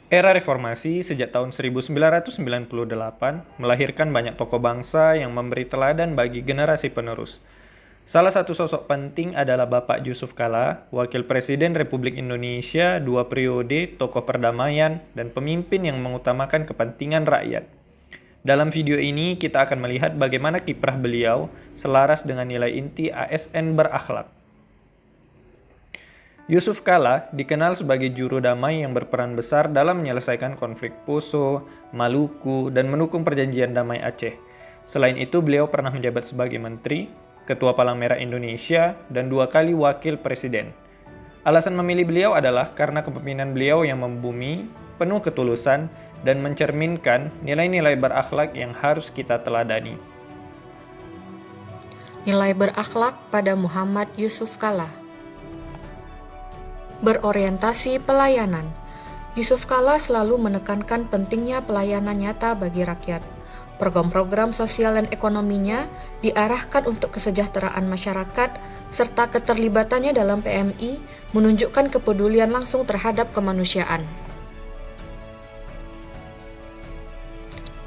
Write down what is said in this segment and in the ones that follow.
Era reformasi sejak tahun 1998 melahirkan banyak tokoh bangsa yang memberi teladan bagi generasi penerus. Salah satu sosok penting adalah Bapak Yusuf Kala, Wakil Presiden Republik Indonesia 2 periode, tokoh perdamaian, dan pemimpin yang mengutamakan kepentingan rakyat. Dalam video ini kita akan melihat bagaimana kiprah beliau selaras dengan nilai inti ASN berakhlak. Yusuf Kala dikenal sebagai juru damai yang berperan besar dalam menyelesaikan konflik Poso, Maluku, dan mendukung perjanjian damai Aceh. Selain itu, beliau pernah menjabat sebagai menteri, ketua Palang Merah Indonesia, dan 2 kali wakil presiden. Alasan memilih beliau adalah karena kepemimpinan beliau yang membumi, penuh ketulusan, dan mencerminkan nilai-nilai berakhlak yang harus kita teladani. Nilai berakhlak pada Muhammad Yusuf Kala. Berorientasi pelayanan. Yusuf Kala selalu menekankan pentingnya pelayanan nyata bagi rakyat. Program-program sosial dan ekonominya diarahkan untuk kesejahteraan masyarakat serta keterlibatannya dalam PMI menunjukkan kepedulian langsung terhadap kemanusiaan.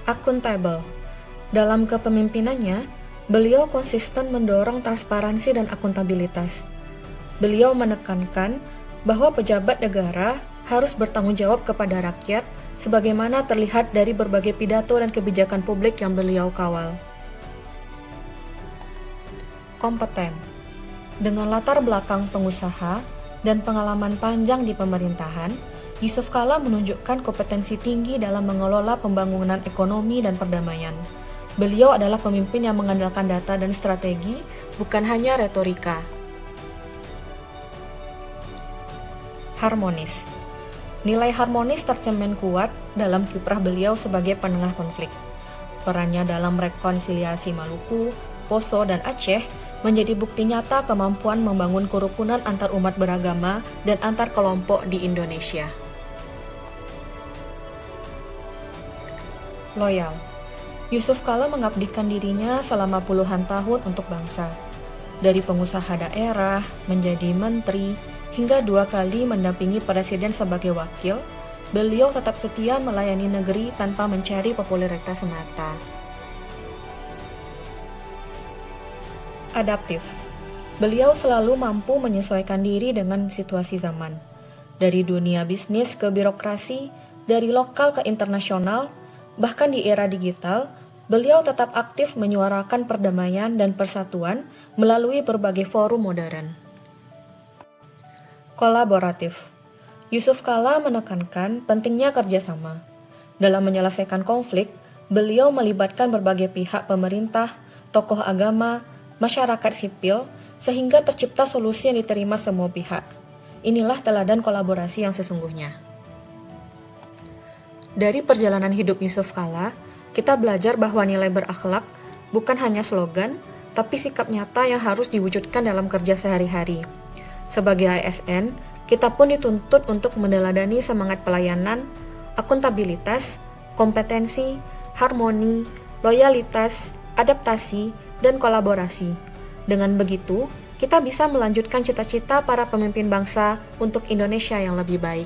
Akuntabel. Dalam kepemimpinannya, beliau konsisten mendorong transparansi dan akuntabilitas. Beliau menekankan bahwa pejabat negara harus bertanggung jawab kepada rakyat sebagaimana terlihat dari berbagai pidato dan kebijakan publik yang beliau kawal. Kompeten. Dengan latar belakang pengusaha dan pengalaman panjang di pemerintahan, Yusuf Kala menunjukkan kompetensi tinggi dalam mengelola pembangunan ekonomi dan perdamaian. Beliau adalah pemimpin yang mengandalkan data dan strategi, bukan hanya retorika. Harmonis. Nilai harmonis tercermin kuat dalam kiprah beliau sebagai penengah konflik. Perannya dalam rekonsiliasi Maluku, Poso, dan Aceh menjadi bukti nyata kemampuan membangun kerukunan antar umat beragama dan antar kelompok di Indonesia. Loyal. Yusuf Kala mengabdikan dirinya selama puluhan tahun untuk bangsa. Dari pengusaha daerah, menjadi menteri, hingga 2 kali mendampingi presiden sebagai wakil, beliau tetap setia melayani negeri tanpa mencari popularitas semata. Adaptif. Beliau selalu mampu menyesuaikan diri dengan situasi zaman. Dari dunia bisnis ke birokrasi, dari lokal ke internasional, bahkan di era digital, beliau tetap aktif menyuarakan perdamaian dan persatuan melalui berbagai forum modern. Kolaboratif. Yusuf Kala menekankan pentingnya kerjasama. Dalam menyelesaikan konflik, beliau melibatkan berbagai pihak pemerintah, tokoh agama, masyarakat sipil, sehingga tercipta solusi yang diterima semua pihak. Inilah teladan kolaborasi yang sesungguhnya. Dari perjalanan hidup Yusuf Kala, kita belajar bahwa nilai berakhlak bukan hanya slogan, tapi sikap nyata yang harus diwujudkan dalam kerja sehari-hari. Sebagai ASN, kita pun dituntut untuk meneladani semangat pelayanan, akuntabilitas, kompetensi, harmoni, loyalitas, adaptasi, dan kolaborasi. Dengan begitu, kita bisa melanjutkan cita-cita para pemimpin bangsa untuk Indonesia yang lebih baik.